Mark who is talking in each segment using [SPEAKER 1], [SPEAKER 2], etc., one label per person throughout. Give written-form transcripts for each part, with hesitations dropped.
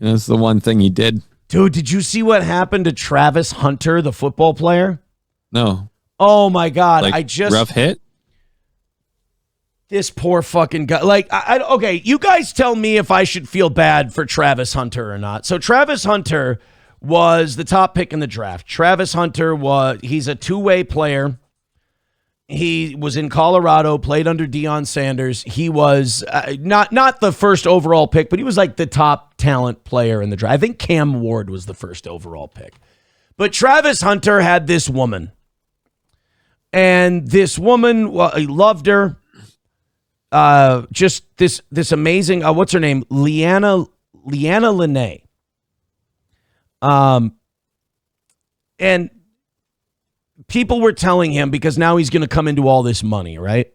[SPEAKER 1] That's the one thing he did.
[SPEAKER 2] Dude, did you see what happened to Travis Hunter, the football player?
[SPEAKER 1] No.
[SPEAKER 2] Oh my God.
[SPEAKER 1] Rough hit?
[SPEAKER 2] This poor fucking guy. Like, okay, you guys tell me if I should feel bad for Travis Hunter or not. So Travis Hunter was the top pick in the draft. Travis Hunter he's a two-way player. He was in Colorado, played under Deion Sanders. He was not the first overall pick, but he was like the top talent player in the draft. I think Cam Ward was the first overall pick. But Travis Hunter had this woman. And this woman, he loved her. Just this amazing, what's her name? Leanna Lene. And people were telling him, because now he's going to come into all this money, right?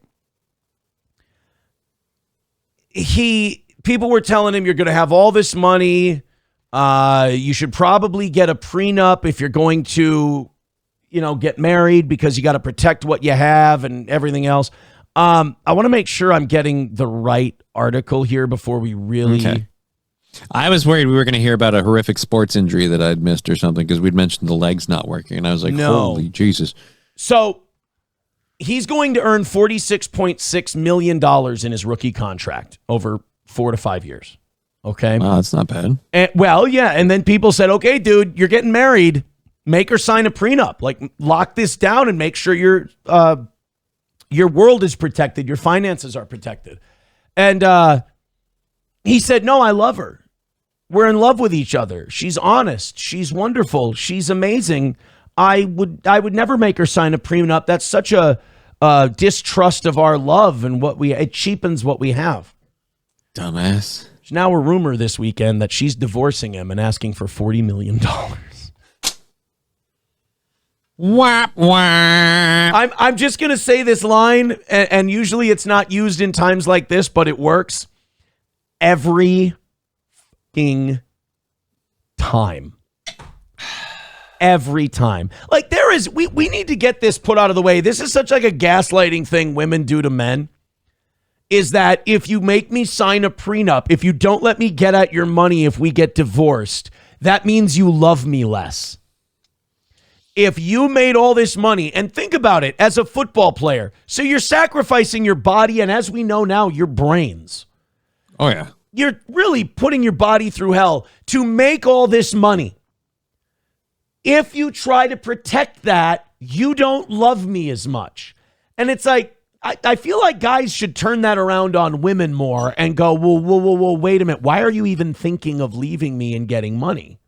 [SPEAKER 2] People were telling him, you're going to have all this money. You should probably get a prenup if you're going to, get married, because you got to protect what you have and everything else. I want to make sure I'm getting the right article here before we really...
[SPEAKER 1] Okay. I was worried we were going to hear about a horrific sports injury that I'd missed or something, because we'd mentioned the legs not working, and I was like, holy Jesus.
[SPEAKER 2] So he's going to earn $46.6 million in his rookie contract over 4 to 5 years. Okay?
[SPEAKER 1] Wow, that's not bad.
[SPEAKER 2] And then people said, okay, dude, you're getting married. Make her sign a prenup. Like, lock this down and make sure your world is protected. Your finances are protected. And he said, no, I love her. We're in love with each other. She's honest. She's wonderful. She's amazing. I would never make her sign a prenup. That's such a distrust of our love and it cheapens what we have.
[SPEAKER 1] Dumbass.
[SPEAKER 2] There's now a rumor this weekend that she's divorcing him and asking for $40 million.
[SPEAKER 1] Whap, whap.
[SPEAKER 2] I'm just going to say this line, and usually it's not used in times like this, but it works. Every fucking time. Every time. Like, we need to get this put out of the way. This is such like a gaslighting thing women do to men, is that if you make me sign a prenup, if you don't let me get at your money if we get divorced, that means you love me less. If you made all this money, and think about it as a football player, so you're sacrificing your body and, as we know now, your brains.
[SPEAKER 1] Oh, yeah.
[SPEAKER 2] You're really putting your body through hell to make all this money. If you try to protect that, you don't love me as much. And it's like, I feel like guys should turn that around on women more and go, whoa, wait a minute. Why are you even thinking of leaving me and getting money?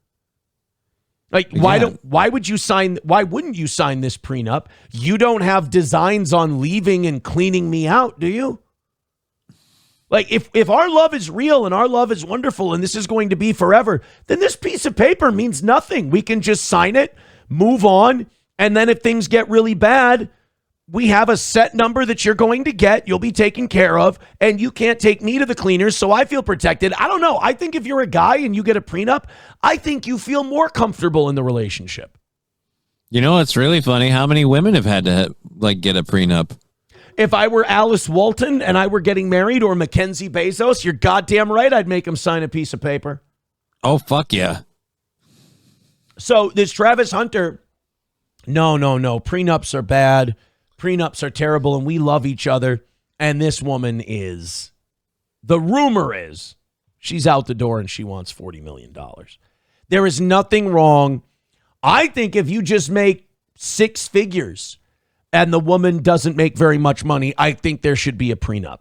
[SPEAKER 2] Like, why wouldn't you sign this prenup? You don't have designs on leaving and cleaning me out, do you? Like, if our love is real and our love is wonderful and this is going to be forever, then this piece of paper means nothing. We can just sign it, move on, and then if things get really bad, we have a set number that you're going to get, you'll be taken care of, and you can't take me to the cleaners, so I feel protected. I don't know. I think if you're a guy and you get a prenup, I think you feel more comfortable in the relationship.
[SPEAKER 1] You know, it's really funny. How many women have had to get a prenup?
[SPEAKER 2] If I were Alice Walton and I were getting married, or Mackenzie Bezos, you're goddamn right I'd make him sign a piece of paper.
[SPEAKER 1] Oh, fuck yeah.
[SPEAKER 2] So this Travis Hunter, no. Prenups are bad. Prenups are terrible, and we love each other. And this woman the rumor is, she's out the door and she wants $40 million. There is nothing wrong. I think if you just make 6 figures and the woman doesn't make very much money, I think there should be a prenup.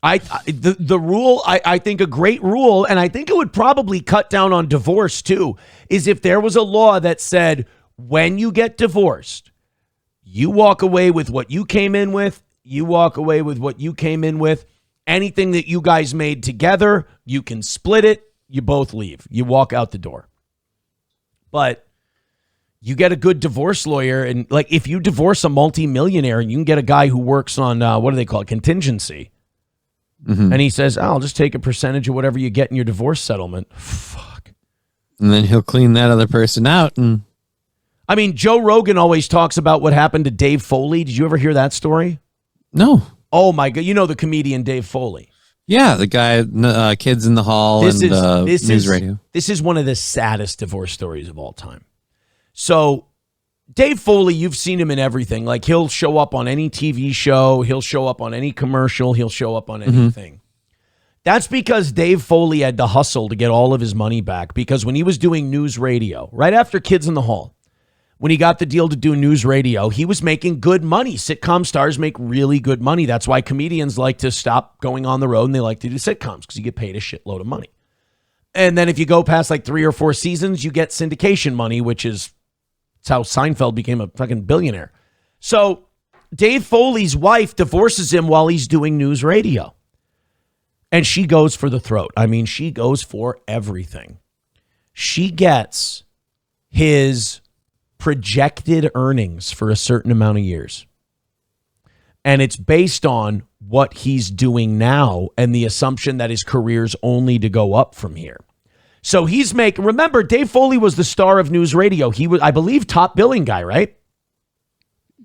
[SPEAKER 2] The rule, I think a great rule, and I think it would probably cut down on divorce too, is if there was a law that said when you get divorced, you walk away with what you came in with. You walk away with what you came in with. Anything that you guys made together, you can split it. You both leave. You walk out the door. But you get a good divorce lawyer. And like, if you divorce a multimillionaire and you can get a guy who works on, what do they call it? Contingency. Mm-hmm. And he says, I'll just take a percentage of whatever you get in your divorce settlement. Fuck.
[SPEAKER 1] And then he'll clean that other person out. And
[SPEAKER 2] I mean, Joe Rogan always talks about what happened to Dave Foley. Did you ever hear that story?
[SPEAKER 1] No.
[SPEAKER 2] Oh, my God. You know the comedian Dave Foley.
[SPEAKER 1] Yeah, the guy, Kids in the Hall News Radio.
[SPEAKER 2] This is one of the saddest divorce stories of all time. So Dave Foley, you've seen him in everything. Like, he'll show up on any TV show. He'll show up on any commercial. He'll show up on anything. That's because Dave Foley had to hustle to get all of his money back, because when he was doing news radio, right after Kids in the Hall, when he got the deal to do news radio, he was making good money. Sitcom stars make really good money. That's why comedians like to stop going on the road and they like to do sitcoms, because you get paid a shitload of money. And then if you go past like 3 or 4 seasons, you get syndication money, which is how Seinfeld became a fucking billionaire. So Dave Foley's wife divorces him while he's doing news radio. And she goes for the throat. I mean, she goes for everything. She gets his projected earnings for a certain amount of years. And it's based on what he's doing now and the assumption that his career's only to go up from here. So he's making, remember, Dave Foley was the star of news radio. He was, I believe, top billing guy, right?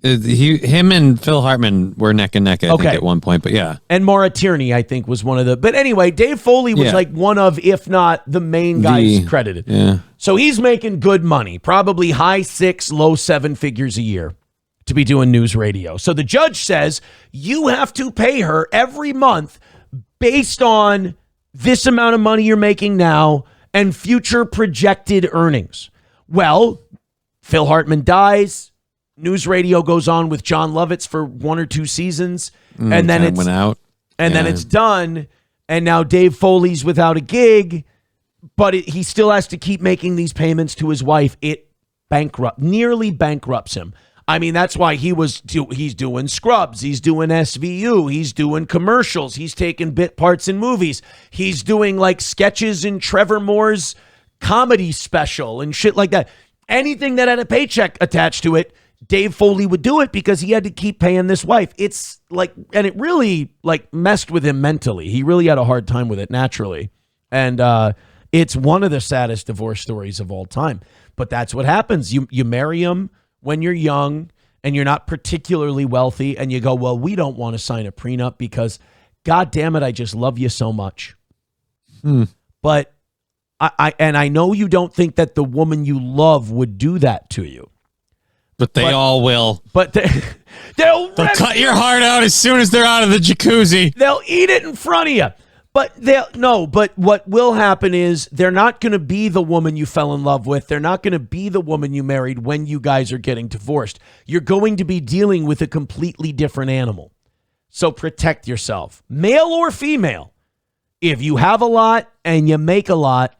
[SPEAKER 1] Him and Phil Hartman were neck and neck, I think, at one point, but yeah.
[SPEAKER 2] And Maura Tierney, I think, was one of the... But anyway, Dave Foley was like one of, if not the main guys credited.
[SPEAKER 1] Yeah.
[SPEAKER 2] So he's making good money, probably high 6, low 7 figures a year to be doing news radio. So the judge says, you have to pay her every month based on this amount of money you're making now and future projected earnings. Well, Phil Hartman dies. News radio goes on with John Lovitz for 1 or 2 seasons, and then it's
[SPEAKER 1] went out,
[SPEAKER 2] and then it's done. And now Dave Foley's without a gig, but he still has to keep making these payments to his wife. It nearly bankrupts him. I mean, that's why he's doing Scrubs, he's doing SVU, he's doing commercials, he's taking bit parts in movies, he's doing like sketches in Trevor Moore's comedy special and shit like that. Anything that had a paycheck attached to it, Dave Foley would do it because he had to keep paying this wife. It's like, and it really like messed with him mentally. He really had a hard time with it naturally. And it's one of the saddest divorce stories of all time. But that's what happens. You marry him when you're young and you're not particularly wealthy, and you go, well, we don't want to sign a prenup because, God damn it, I just love you so much. But I know you don't think that the woman you love would do that to you.
[SPEAKER 1] But they all will.
[SPEAKER 2] But they'll
[SPEAKER 1] cut your heart out as soon as they're out of the jacuzzi.
[SPEAKER 2] They'll eat it in front of you. But but what will happen is they're not going to be the woman you fell in love with. They're not going to be the woman you married when you guys are getting divorced. You're going to be dealing with a completely different animal. So protect yourself, male or female. If you have a lot and you make a lot,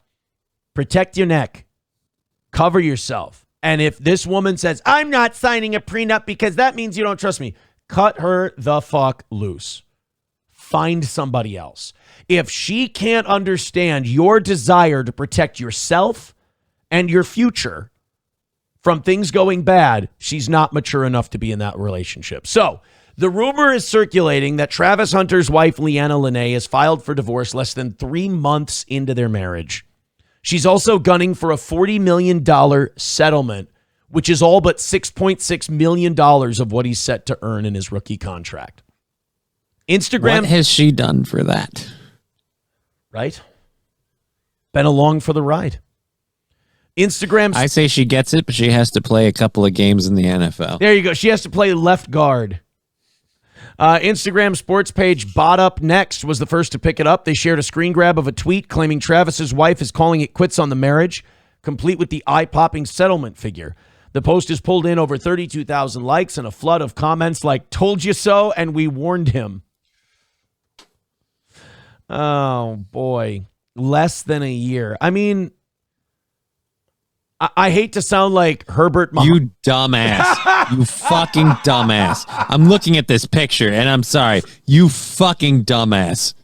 [SPEAKER 2] protect your neck. Cover yourself. And if this woman says, I'm not signing a prenup because that means you don't trust me, cut her the fuck loose. Find somebody else. If she can't understand your desire to protect yourself and your future from things going bad, she's not mature enough to be in that relationship. So the rumor is circulating that Travis Hunter's wife, Leanna Lene, has filed for divorce less than 3 months into their marriage. She's also gunning for a $40 million settlement, which is all but $6.6 million of what he's set to earn in his rookie contract. Instagram.
[SPEAKER 1] What has she done for that?
[SPEAKER 2] Right? Been along for the ride. Instagram.
[SPEAKER 1] I say she gets it, but she has to play a couple of games in the NFL.
[SPEAKER 2] There you go. She has to play left guard. Instagram sports page Bought Up Next was the first to pick it up. They shared a screen grab of a tweet claiming Travis's wife is calling it quits on the marriage, complete with the eye-popping settlement figure. The post has pulled in over 32,000 likes and a flood of comments like, told you so, and we warned him. Oh, boy. Less than a year. I mean, I hate to sound like Herbert
[SPEAKER 1] You dumbass. You fucking dumbass. I'm looking at this picture, and I'm sorry. You fucking dumbass.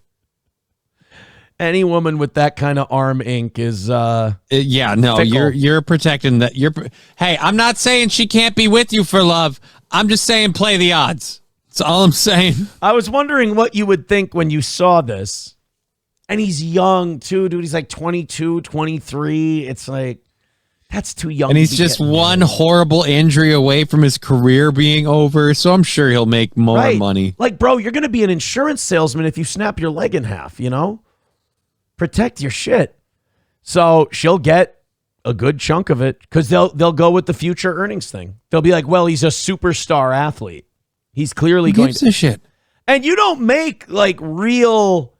[SPEAKER 2] Any woman with that kind of arm ink is
[SPEAKER 1] yeah, no, fickle. You're protecting that. Hey, I'm not saying she can't be with you for love. I'm just saying play the odds. That's all I'm saying.
[SPEAKER 2] I was wondering what you would think when you saw this. And he's young, too, dude. He's like 22, 23. It's like, That's too young.
[SPEAKER 1] And he's just one horrible injury away from his career being over. So I'm sure he'll make more money.
[SPEAKER 2] Like, bro, you're going to be an insurance salesman if you snap your leg in half, you know? Protect your shit. So she'll get a good chunk of it because they'll go with the future earnings thing. They'll be like, well, he's a superstar athlete. He's clearly going to
[SPEAKER 1] shit.
[SPEAKER 2] And you don't make like real,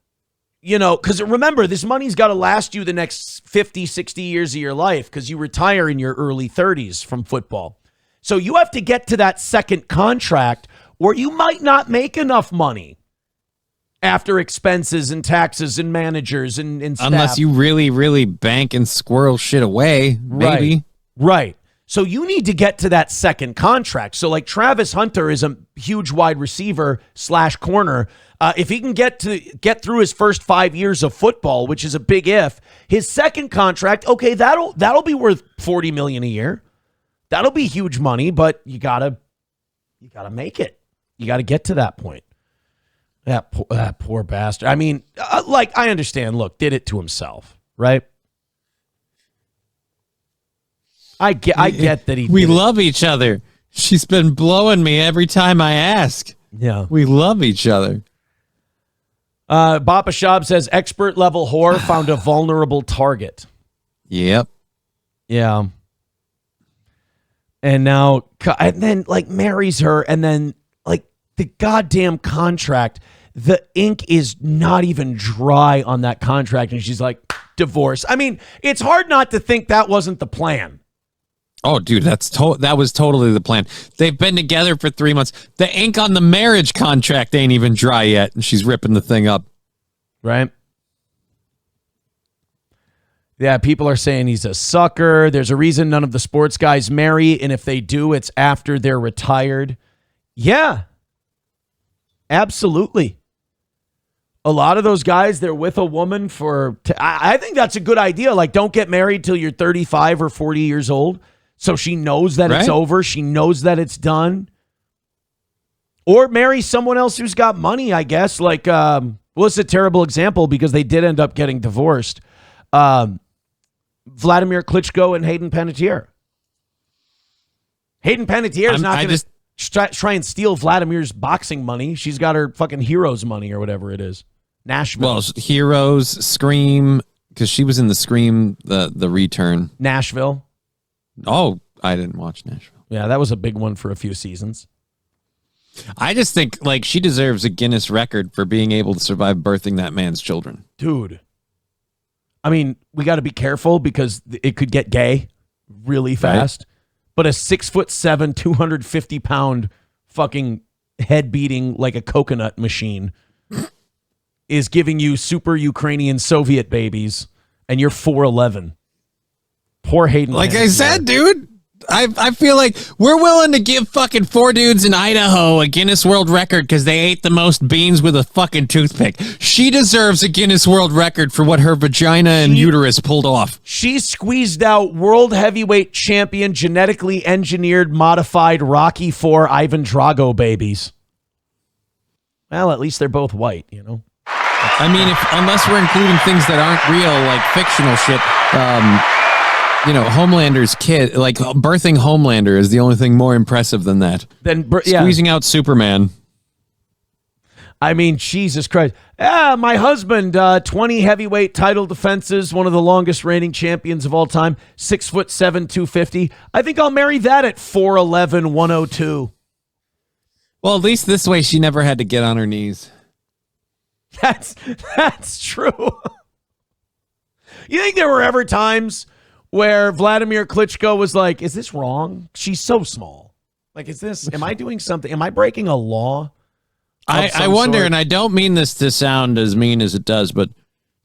[SPEAKER 2] you know, because remember, this money's got to last you the next 50, 60 years of your life because you retire in your early 30s from football. So you have to get to that second contract or you might not make enough money after expenses and taxes and managers and staff.
[SPEAKER 1] Unless you really, really bank and squirrel shit away, maybe.
[SPEAKER 2] Right. So you need to get to that second contract. So like Travis Hunter is a huge wide receiver / corner. If he can get through his first 5 years of football, which is a big if, his second contract, okay, that'll be worth $40 million a year. That'll be huge money, but you gotta make it. You got to get to that point. That poor bastard. I mean, I understand. Look, did it to himself, right? I get that he.
[SPEAKER 1] We love each other. She's been blowing me every time I ask.
[SPEAKER 2] Yeah,
[SPEAKER 1] we love each other.
[SPEAKER 2] Bapa Shab says expert level whore found a vulnerable target.
[SPEAKER 1] Yep.
[SPEAKER 2] Yeah. And then like marries her, and then like the goddamn contract, the ink is not even dry on that contract, and she's like, divorce. I mean, it's hard not to think that wasn't the plan.
[SPEAKER 1] Oh, dude, that was totally the plan. They've been together for 3 months. The ink on the marriage contract ain't even dry yet, and she's ripping the thing up.
[SPEAKER 2] Right? Yeah, people are saying he's a sucker. There's a reason none of the sports guys marry, and if they do, it's after they're retired. Yeah, absolutely. A lot of those guys, they're with a woman I think that's a good idea. Like, don't get married till you're 35 or 40 years old. So she knows that it's over. She knows that it's done. Or marry someone else who's got money, I guess. Like, it's a terrible example because they did end up getting divorced. Vladimir Klitschko and Hayden Panettiere. Hayden Panettiere is not going to try and steal Vladimir's boxing money. She's got her fucking Heroes money or whatever it is. Nashville.
[SPEAKER 1] Well, Heroes, Scream, because she was in the Scream, the return.
[SPEAKER 2] Nashville.
[SPEAKER 1] Oh, I didn't watch Nashville.
[SPEAKER 2] Yeah, that was a big one for a few seasons.
[SPEAKER 1] I just think like she deserves a Guinness record for being able to survive birthing that man's children.
[SPEAKER 2] Dude. I mean, we got to be careful because it could get gay really fast. Right. But a 6'7", 250-pound fucking head beating like a coconut machine is giving you super Ukrainian Soviet babies, and you're 4'11". Poor Hayden.
[SPEAKER 1] Like I said, dude, I feel like we're willing to give fucking 4 dudes in Idaho a Guinness World Record because they ate the most beans with a fucking toothpick. She deserves a Guinness World Record for what her vagina and uterus pulled off.
[SPEAKER 2] She squeezed out world heavyweight champion, genetically engineered, modified Rocky IV Ivan Drago babies. Well, at least they're both white, you know?
[SPEAKER 1] I mean, unless we're including things that aren't real, like fictional shit, Homelander's kid, like birthing Homelander is the only thing more impressive than that. Squeezing out Superman.
[SPEAKER 2] I mean, Jesus Christ. My husband, 20 heavyweight title defenses, one of the longest reigning champions of all time, 6'7", 250. I think I'll marry that at 4'11", 102.
[SPEAKER 1] Well, at least this way she never had to get on her knees.
[SPEAKER 2] That's true. You think there were ever times where Vladimir Klitschko was like, is this wrong? She's so small. Like, am I doing something? Am I breaking a law?
[SPEAKER 1] I wonder, and I don't mean this to sound as mean as it does, but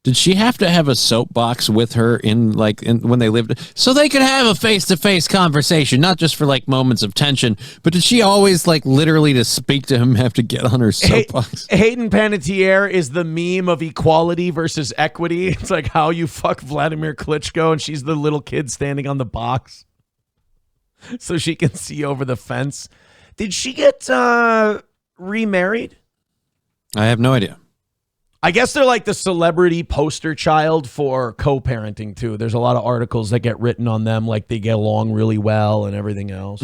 [SPEAKER 1] did she have to have a soapbox with her when they lived so they could have a face-to-face conversation, not just for like moments of tension, but did she always like literally to speak to him have to get on her soapbox?
[SPEAKER 2] Hayden Panettiere is the meme of equality versus equity. It's like how you fuck Vladimir Klitschko and she's the little kid standing on the box so she can see over the fence. Did she get remarried?
[SPEAKER 1] I have no idea.
[SPEAKER 2] I guess they're like the celebrity poster child for co-parenting too. There's a lot of articles that get written on them, like they get along really well and everything else.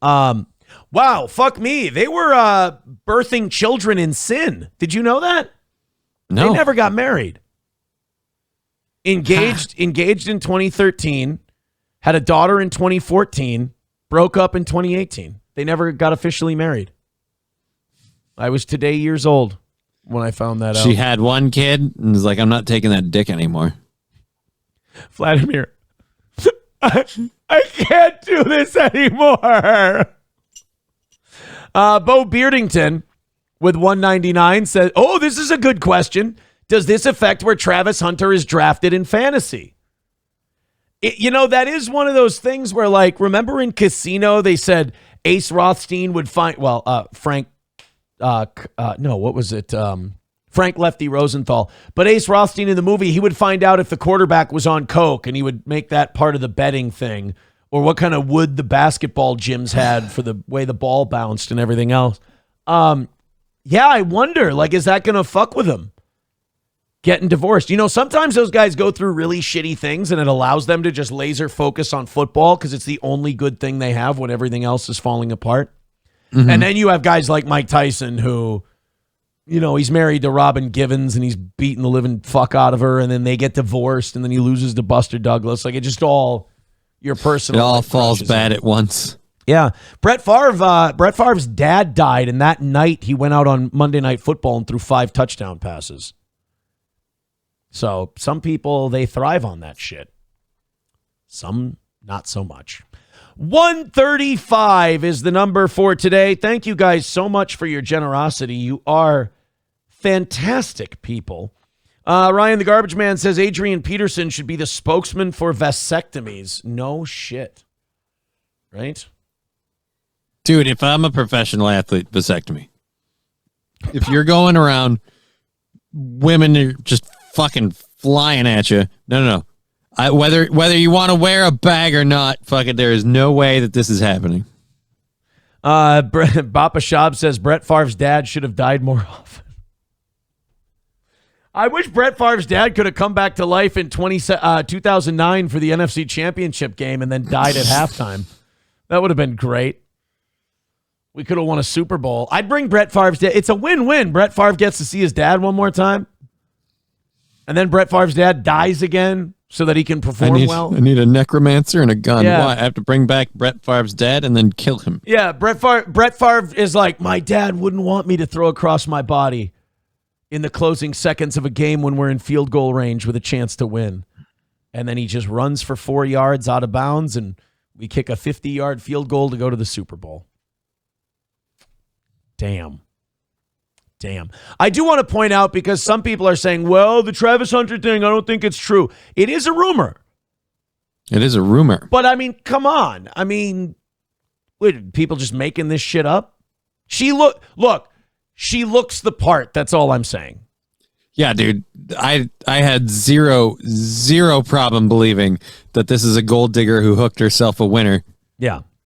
[SPEAKER 2] Wow, fuck me. They were birthing children in sin. Did you know that?
[SPEAKER 1] No.
[SPEAKER 2] They never got married. Engaged in 2013, had a daughter in 2014, broke up in 2018. They never got officially married. I was today years old when I found that out.
[SPEAKER 1] She had one kid and was like, I'm not taking that dick anymore.
[SPEAKER 2] Vladimir, I can't do this anymore. Bo Beardington with 199 says, oh, this is a good question. Does this affect where Travis Hunter is drafted in fantasy? That is one of those things where, like, remember in Casino, they said Ace Rothstein would find, Frank Lefty Rosenthal. But Ace Rothstein in the movie, he would find out if the quarterback was on coke, and he would make that part of the betting thing, or what kind of wood the basketball gyms had for the way the ball bounced and everything else. Yeah, I wonder, like, is that going to fuck with him? Getting divorced. Sometimes those guys go through really shitty things, and it allows them to just laser focus on football because it's the only good thing they have when everything else is falling apart. Mm-hmm. And then you have guys like Mike Tyson who, he's married to Robin Givens and he's beating the living fuck out of her, and then they get divorced, and then he loses to Buster Douglas. Like, it just all your personal.
[SPEAKER 1] It all falls bad at once.
[SPEAKER 2] Yeah. Brett Favre's dad died, and that night he went out on Monday Night Football and threw 5 touchdown passes. So some people, they thrive on that shit. Some not so much. 135 is the number for today. Thank you guys so much for your generosity. You are fantastic people. Ryan the Garbage Man says Adrian Peterson should be the spokesman for vasectomies. No shit. Right?
[SPEAKER 1] Dude, if I'm a professional athlete, vasectomy. If you're going around, women are just fucking flying at you. No. Whether you want to wear a bag or not, fuck it, there is no way that this is happening.
[SPEAKER 2] Bappa Shab says Brett Favre's dad should have died more often. I wish Brett Favre's dad could have come back to life in 2009 for the NFC Championship game and then died at halftime. That would have been great. We could have won a Super Bowl. I'd bring Brett Favre's dad. It's a win-win. Brett Favre gets to see his dad one more time. And then Brett Favre's dad dies again so that he can perform well.
[SPEAKER 1] I need a necromancer and a gun.
[SPEAKER 2] Yeah.
[SPEAKER 1] Why? I have to bring back Brett Favre's dad and then kill him.
[SPEAKER 2] Yeah, Brett Favre is like, my dad wouldn't want me to throw across my body in the closing seconds of a game when we're in field goal range with a chance to win. And then he just runs for 4 yards out of bounds, and we kick a 50-yard field goal to go to the Super Bowl. Damn. I do want to point out, because some people are saying, well, the Travis Hunter thing, I don't think it's true. It is a rumor.
[SPEAKER 1] It is a rumor.
[SPEAKER 2] But, I mean, come on. I mean, what, people just making this shit up? She looks the part. That's all I'm saying.
[SPEAKER 1] Yeah, dude. I had zero problem believing that this is a gold digger who hooked herself a winner.
[SPEAKER 2] Yeah.